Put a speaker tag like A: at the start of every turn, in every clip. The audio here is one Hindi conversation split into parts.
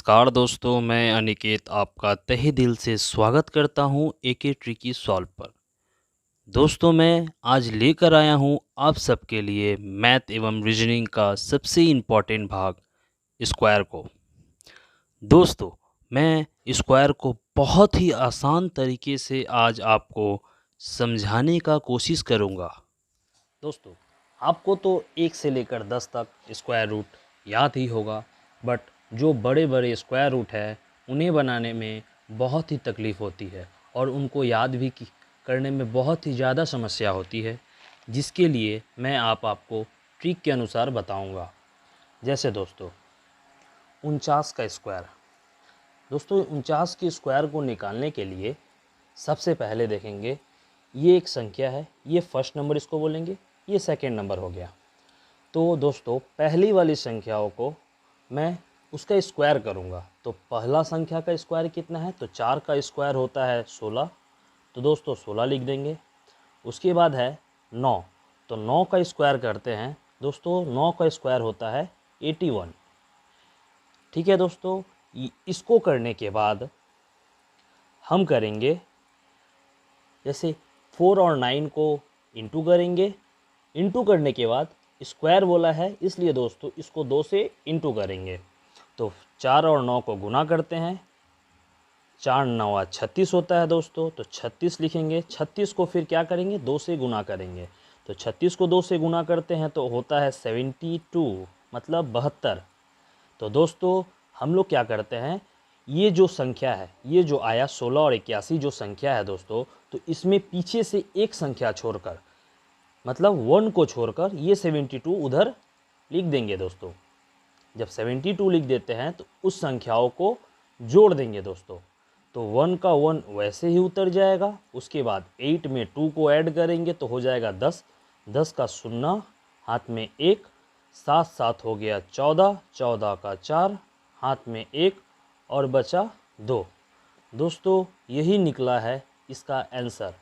A: नमस्कार दोस्तों, मैं अनिकेत आपका तहे दिल से स्वागत करता हूँ एके ट्रिकी सॉल्व पर। दोस्तों, मैं आज लेकर आया हूँ आप सबके लिए मैथ एवं रीजनिंग का सबसे इम्पोर्टेंट भाग स्क्वायर को। दोस्तों, मैं स्क्वायर को बहुत ही आसान तरीके से आज आपको समझाने का कोशिश करूँगा। दोस्तों, आपको तो 1 से लेकर 10 तक स्क्वायर रूट याद ही होगा, बट जो बड़े बड़े स्क्वायर रूट है उन्हें बनाने में बहुत ही तकलीफ़ होती है और उनको याद भी करने में बहुत ही ज़्यादा समस्या होती है, जिसके लिए मैं आपको ट्रिक के अनुसार बताऊंगा। जैसे दोस्तों 49 का स्क्वायर। दोस्तों 49 के स्क्वायर को निकालने के लिए सबसे पहले देखेंगे, ये एक संख्या है, ये फर्स्ट नंबर इसको बोलेंगे, ये सेकेंड नंबर हो गया। तो दोस्तों पहली वाली संख्याओं को मैं उसका स्क्वायर करूँगा। तो पहला संख्या का स्क्वायर कितना है, तो 4 का स्क्वायर होता है 16, तो दोस्तों 16 लिख देंगे। उसके बाद है 9, तो 9 का स्क्वायर करते हैं दोस्तों, 9 का स्क्वायर होता है 81। ठीक है दोस्तों, इसको करने के बाद हम करेंगे, जैसे 4 और 9 को इंटू करेंगे। इंटू करने के बाद स्क्वायर बोला है इसलिए दोस्तों इसको 2 से इंटू करेंगे। तो 4 और 9 को गुना करते हैं, 4 9 36 होता है दोस्तों, तो 36 लिखेंगे। 36 को फिर क्या करेंगे, 2 से गुना करेंगे। तो 36 को 2 से गुना करते हैं तो होता है 72, मतलब 72। तो दोस्तों हम लोग क्या करते हैं, ये जो संख्या है, ये जो आया 16 और 81 जो संख्या है दोस्तों, तो इसमें पीछे से एक संख्या छोड़कर, मतलब 1 को छोड़कर ये 72 उधर लिख देंगे दोस्तों। जब 72 लिख देते हैं तो उस संख्याओं को जोड़ देंगे दोस्तों। तो 1 का 1 वैसे ही उतर जाएगा। उसके बाद 8 में 2 को ऐड करेंगे तो हो जाएगा 10, 10 का 0 हाथ में 1, 7 7 हो गया 14, 14 का 4 हाथ में 1 और बचा 2। दोस्तों यही निकला है इसका आंसर।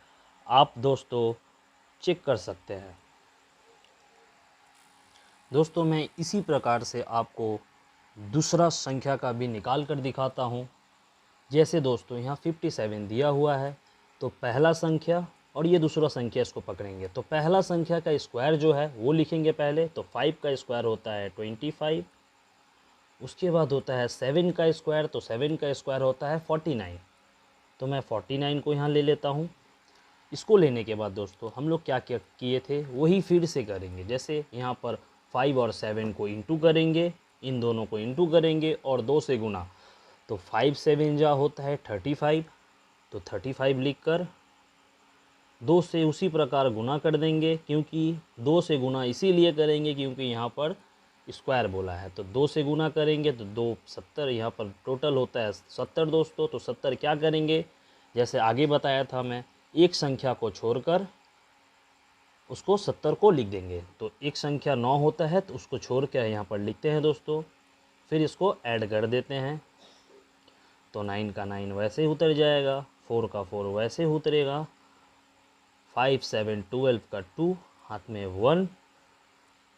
A: आप दोस्तों चेक कर सकते हैं। दोस्तों मैं इसी प्रकार से आपको दूसरा संख्या का भी निकाल कर दिखाता हूँ। जैसे दोस्तों यहाँ 57 दिया हुआ है, तो पहला संख्या और ये दूसरा संख्या इसको पकड़ेंगे। तो पहला संख्या का स्क्वायर जो है वो लिखेंगे पहले। तो 5 का स्क्वायर होता है 25। उसके बाद होता है 7 का स्क्वायर, तो 7 का स्क्वायर होता है 49। तो मैं 49 को यहाँ ले लेता हूँ। इसको लेने के बाद दोस्तों हम लोग क्या क्या किए थे वही फिर से करेंगे। जैसे यहाँ पर 5 और 7 को इंटू करेंगे, इन दोनों को इंटू करेंगे और 2 से गुना। तो 5 7 जा होता है 35, तो 35 लिख कर 2 से उसी प्रकार गुना कर देंगे, क्योंकि 2 से गुना इसीलिए करेंगे क्योंकि यहाँ पर स्क्वायर बोला है। तो 2 से गुना करेंगे तो 2 70, यहाँ पर टोटल होता है 70 दोस्तों। तो 70 क्या करेंगे, जैसे आगे बताया था मैं, एक संख्या को छोड़कर उसको 70 को लिख देंगे। तो एक संख्या 9 होता है तो उसको छोड़ के यहाँ पर लिखते हैं दोस्तों। फिर इसको ऐड कर देते हैं, तो 9 का 9 वैसे ही उतर जाएगा, 4 का 4 वैसे ही उतरेगा, 5 7 12 का 2 हाथ में 1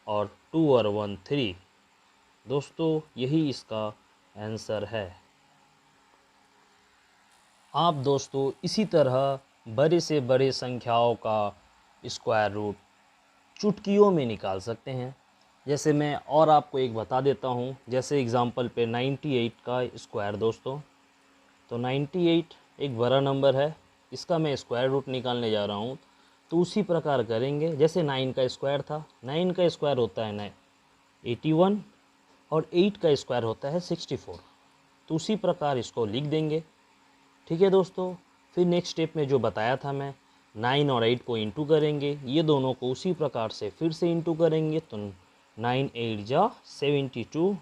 A: और 2 और 1 3। दोस्तों यही इसका आंसर है। आप दोस्तों इसी तरह बड़े से बड़े संख्याओं का स्क्वायर रूट चुटकियों में निकाल सकते हैं। जैसे मैं और आपको एक बता देता हूँ, जैसे एग्ज़ाम्पल पे 98 का स्क्वायर दोस्तों। तो 98 एक बड़ा नंबर है, इसका मैं स्क्वायर रूट निकालने जा रहा हूँ। तो उसी प्रकार करेंगे जैसे 9 का स्क्वायर था। 9 का स्क्वायर होता है 81 और 8 का स्क्वायर होता है 64। तो उसी प्रकार इसको लिख देंगे। ठीक है दोस्तों, फिर नेक्स्ट स्टेप में जो बताया था मैं, 9 और 8 को इंटू करेंगे, ये दोनों को उसी प्रकार से फिर से इंटू करेंगे। तो 9 8 जा 72।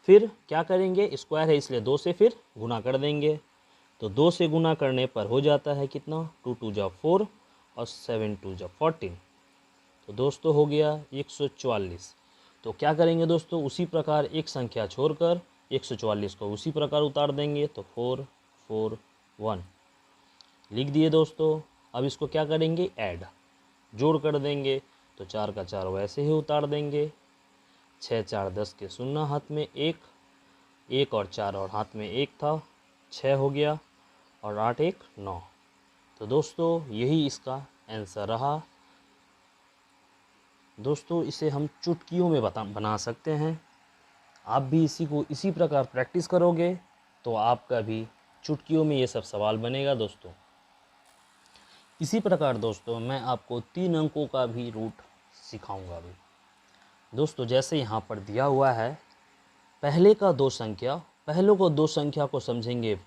A: फिर क्या करेंगे, स्क्वायर है इसलिए 2 से फिर गुना कर देंगे। तो 2 से गुना करने पर हो जाता है कितना, 2 2 जा 4 और 7 2 जा 14। तो दोस्तों हो गया 144। तो क्या करेंगे दोस्तों, उसी प्रकार एक संख्या छोड़कर 144 को उसी प्रकार उतार देंगे। तो 4 4 1 लिख दिए दोस्तों। अब इसको क्या करेंगे, ऐड जोड़ कर देंगे। तो 4 का 4 वैसे ही उतार देंगे, 6 4 10 के 0 हाथ में 1 1 और 4 और हाथ में 1 था, 6 हो गया, और 8 1 9। तो दोस्तों यही इसका आंसर रहा। दोस्तों इसे हम चुटकियों में बना सकते हैं। आप भी इसी को इसी प्रकार प्रैक्टिस करोगे तो आपका भी चुटकियों में ये सब सवाल बनेगा दोस्तों। इसी प्रकार दोस्तों मैं आपको 3 अंकों का भी रूट सिखाऊंगा भी। दोस्तों जैसे यहाँ पर दिया हुआ है, पहले को दो संख्या को समझेंगे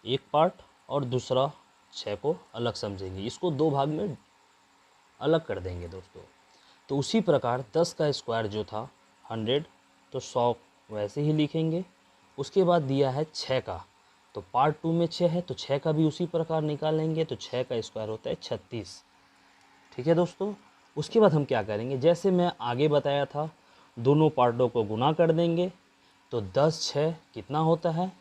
A: एक पार्ट और दूसरा 6 को अलग समझेंगे। इसको 2 भाग में अलग कर देंगे दोस्तों। तो उसी प्रकार 10 का स्क्वायर जो था 100, तो 100 वैसे ही लिखेंगे। उसके बाद दिया है 6 का, तो पार्ट 2 में 6 है तो 6 का भी उसी प्रकार निकालेंगे। तो 6 का स्क्वायर होता है 36। ठीक है दोस्तों। उसके बाद हम क्या करेंगे, जैसे मैं आगे बताया था, दोनों पार्टों को गुना कर देंगे। तो 10 6 कितना होता है,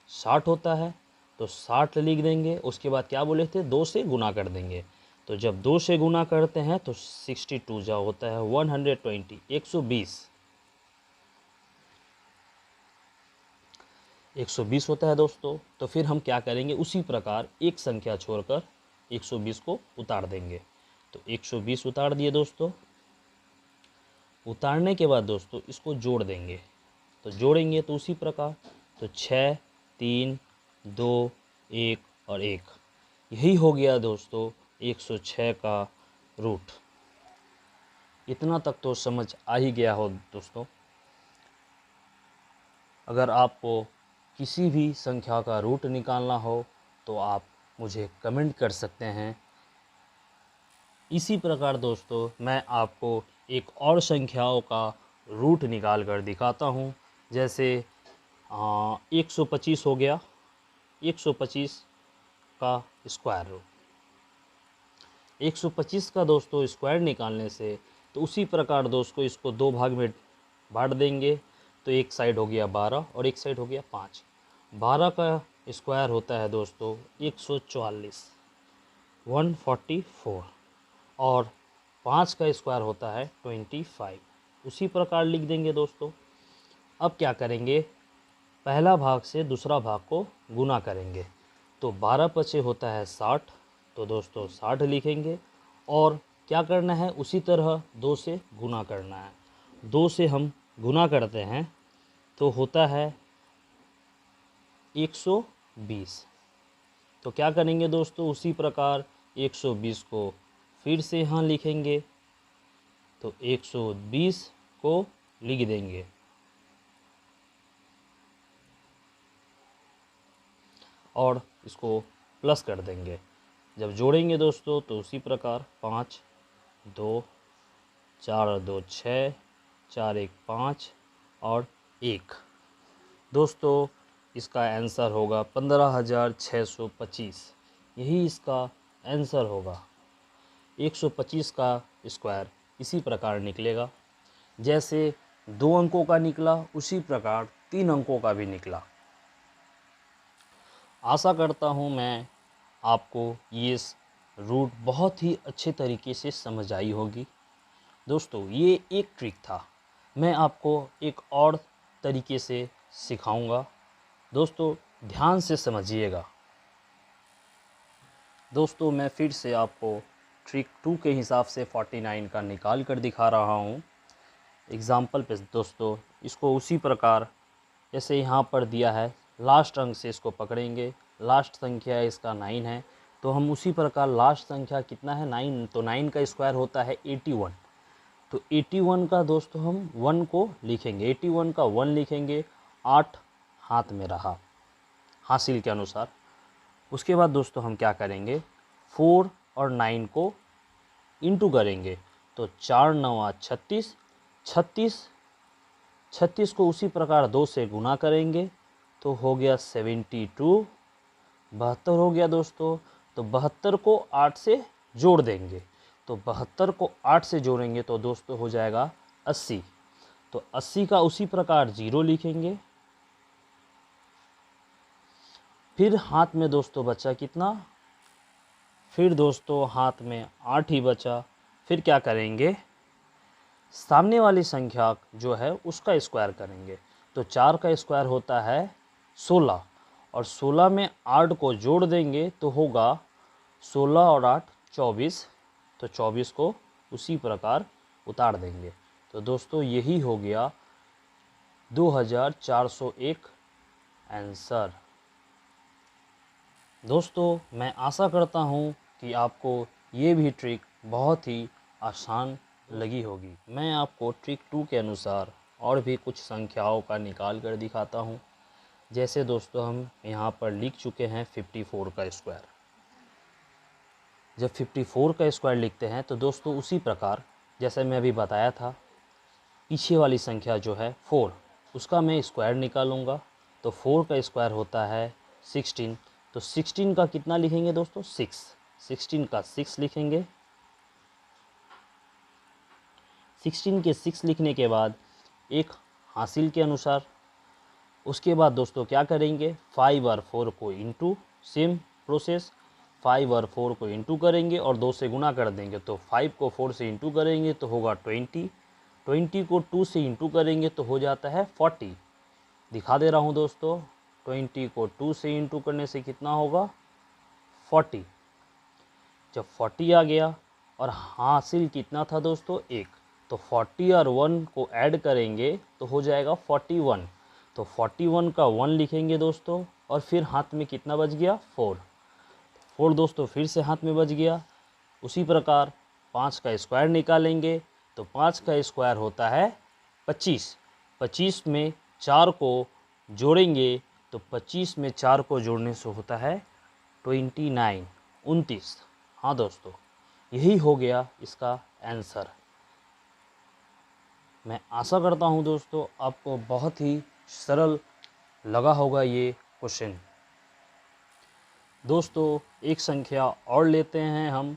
A: 60 होता है। तो 60 लिख देंगे। उसके बाद क्या बोले थे, 2 से गुना कर देंगे। तो जब 2 से गुना करते हैं तो 62 जा होता है 120, 120 होता है दोस्तों। तो फिर हम क्या करेंगे, उसी प्रकार एक संख्या छोड़कर 120 को उतार देंगे। तो 120 उतार दिए दोस्तों। उतारने के बाद दोस्तों इसको जोड़ देंगे। तो जोड़ेंगे तो उसी प्रकार, तो 6 3 2 1 और 1, यही हो गया दोस्तों 106 का रूट। इतना तक तो समझ आ ही गया हो दोस्तों। अगर आपको किसी भी संख्या का रूट निकालना हो तो आप मुझे कमेंट कर सकते हैं। इसी प्रकार दोस्तों मैं आपको एक और संख्याओं का रूट निकाल कर दिखाता हूँ। जैसे 125 हो गया, 125 का स्क्वायर रूट। 125 का दोस्तों स्क्वायर निकालने से तो उसी प्रकार दोस्तों इसको 2 भाग में बांट देंगे। तो एक साइड हो गया 12 और एक साइड हो गया 5। 12 का स्क्वायर होता है दोस्तों 144, 144, और 5 का स्क्वायर होता है 25। उसी प्रकार लिख देंगे दोस्तों। अब क्या करेंगे, पहला भाग से दूसरा भाग को गुना करेंगे। तो 12 पचे होता है 60, तो दोस्तों 60 लिखेंगे। और क्या करना है, उसी तरह 2 से गुना करना है। 2 से हम गुना करते हैं तो होता है 120। तो क्या करेंगे दोस्तों, उसी प्रकार 120 को फिर से यहाँ लिखेंगे। तो 120 को लिख देंगे और इसको प्लस कर देंगे। जब जोड़ेंगे दोस्तों तो उसी प्रकार 5 2 4 और 2 6, 4 1 5 और 1। दोस्तों इसका आंसर होगा 15,625। यही इसका आंसर होगा। 125 का स्क्वायर इसी प्रकार निकलेगा। जैसे 2 अंकों का निकला उसी प्रकार 3 अंकों का भी निकला। आशा करता हूँ मैं आपको ये रूट बहुत ही अच्छे तरीके से समझ आई होगी। दोस्तों ये एक ट्रिक था, मैं आपको एक और तरीके से सिखाऊंगा। दोस्तों ध्यान से समझिएगा। दोस्तों मैं फिर से आपको ट्रिक 2 के हिसाब से 49 का निकाल कर दिखा रहा हूँ एग्ज़ाम्पल पे। दोस्तों इसको उसी प्रकार जैसे यहाँ पर दिया है, लास्ट अंक से इसको पकड़ेंगे। लास्ट संख्या इसका 9 है, तो हम उसी प्रकार लास्ट संख्या कितना है 9, तो 9 का स्क्वायर होता है 81। तो 81 का दोस्तों हम 1 को लिखेंगे, 81 का 1 लिखेंगे। 8 हाथ में रहा हासिल के अनुसार। उसके बाद दोस्तों हम क्या करेंगे, 4 और 9 को इंटू करेंगे। तो 4 9 36, 36 को उसी प्रकार 2 से गुना करेंगे तो हो गया 72, 72 हो गया दोस्तों। तो 72 को 8 से जोड़ देंगे। तो 72 को 8 से जोड़ेंगे तो दोस्तों हो जाएगा 80। तो 80 का उसी प्रकार 0 लिखेंगे। फिर हाथ में दोस्तों बचा कितना, फिर दोस्तों हाथ में 8 ही बचा। फिर क्या करेंगे, सामने वाली संख्या जो है उसका स्क्वायर करेंगे। तो 4 का स्क्वायर होता है 16, और 16 में 8 को जोड़ देंगे तो होगा 16 और 8 24, तो 24 को उसी प्रकार उतार देंगे। तो दोस्तों यही हो गया 2401 आंसर। दोस्तों मैं आशा करता हूँ कि आपको ये भी ट्रिक बहुत ही आसान लगी होगी। मैं आपको ट्रिक 2 के अनुसार और भी कुछ संख्याओं का निकाल कर दिखाता हूँ। जैसे दोस्तों हम यहाँ पर लिख चुके हैं 54 का स्क्वायर। जब 54 का स्क्वायर लिखते हैं तो दोस्तों उसी प्रकार जैसे मैं अभी बताया था, पीछे वाली संख्या जो है 4, उसका मैं स्क्वायर निकालूंगा। तो 4 का स्क्वायर होता है 16, तो 16 का कितना लिखेंगे दोस्तों 6, 16 का 6 लिखेंगे। 16 के 6 लिखने के बाद एक हासिल के अनुसार, उसके बाद दोस्तों क्या करेंगे 5 और 4 को इंटू, सेम प्रोसेस 5 और 4 को इंटू करेंगे और 2 से गुना कर देंगे। तो 5 को 4 से इंटू करेंगे तो होगा 20, 20 को 2 से इंटू करेंगे तो हो जाता है 40। दिखा दे रहा हूँ दोस्तों, 20 को 2 से इंटू करने से कितना होगा 40। जब 40 आ गया और हासिल कितना था दोस्तों 1, तो 40 और 1 को ऐड करेंगे तो हो जाएगा 41। तो 41 का 1 लिखेंगे दोस्तों, और फिर हाथ में कितना बच गया 4, 4 दोस्तों फिर से हाथ में बच गया। उसी प्रकार 5 का स्क्वायर निकालेंगे तो 5 का स्क्वायर होता है 25, 25 में 4 को जोड़ेंगे तो 25 में 4 को जोड़ने से होता है 29, 29। हाँ दोस्तों यही हो गया इसका आंसर। मैं आशा करता हूँ दोस्तों आपको बहुत ही सरल लगा होगा ये क्वेश्चन। दोस्तों एक संख्या और लेते हैं हम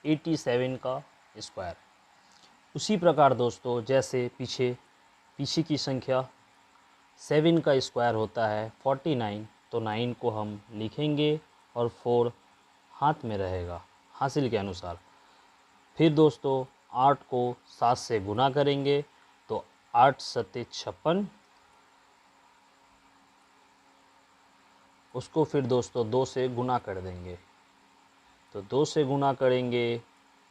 A: 87 का स्क्वायर। उसी प्रकार दोस्तों जैसे पीछे की संख्या 7 का स्क्वायर होता है 49, तो 9 को हम लिखेंगे और 4 हाथ में रहेगा हासिल के अनुसार। फिर दोस्तों 8 को 7 से गुना करेंगे तो 8 सत्ते 56, उसको फिर दोस्तों 2 से गुना कर देंगे। तो 2 से गुना करेंगे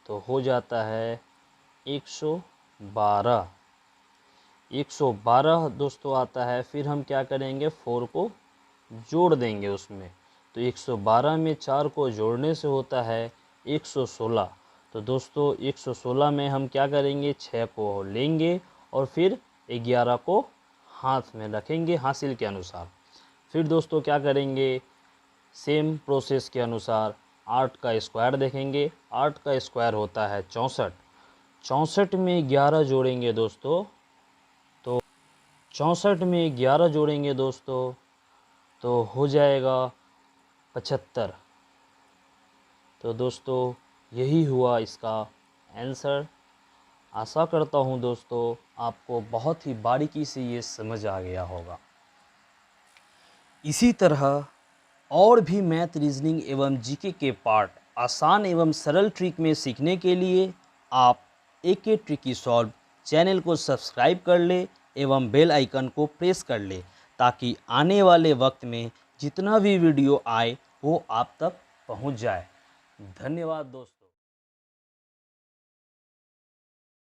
A: तो हो जाता है 112, 112 दोस्तों आता है। फिर हम क्या करेंगे 4 को जोड़ देंगे उसमें, तो 112 में 4 को जोड़ने से होता है 116। तो दोस्तों 116 में हम क्या करेंगे 6 को लेंगे और फिर 11 को हाथ में रखेंगे हासिल के अनुसार। फिर दोस्तों क्या करेंगे सेम प्रोसेस के अनुसार 8 का स्क्वायर देखेंगे। 8 का स्क्वायर होता है 64, 64 में 11 जोड़ेंगे दोस्तों, तो 64 में 11 जोड़ेंगे दोस्तों तो हो जाएगा 75। तो दोस्तों यही हुआ इसका आंसर। आशा करता हूँ दोस्तों आपको बहुत ही बारीकी से ये समझ आ गया होगा। इसी तरह और भी मैथ, रीजनिंग एवं जीके के पार्ट आसान एवं सरल ट्रिक में सीखने के लिए आप एके ट्रिकी सॉल्व चैनल को सब्सक्राइब कर ले एवं बेल आइकन को प्रेस कर ले, ताकि आने वाले वक्त में जितना भी वीडियो आए वो आप तक पहुंच जाए। धन्यवाद दोस्तों।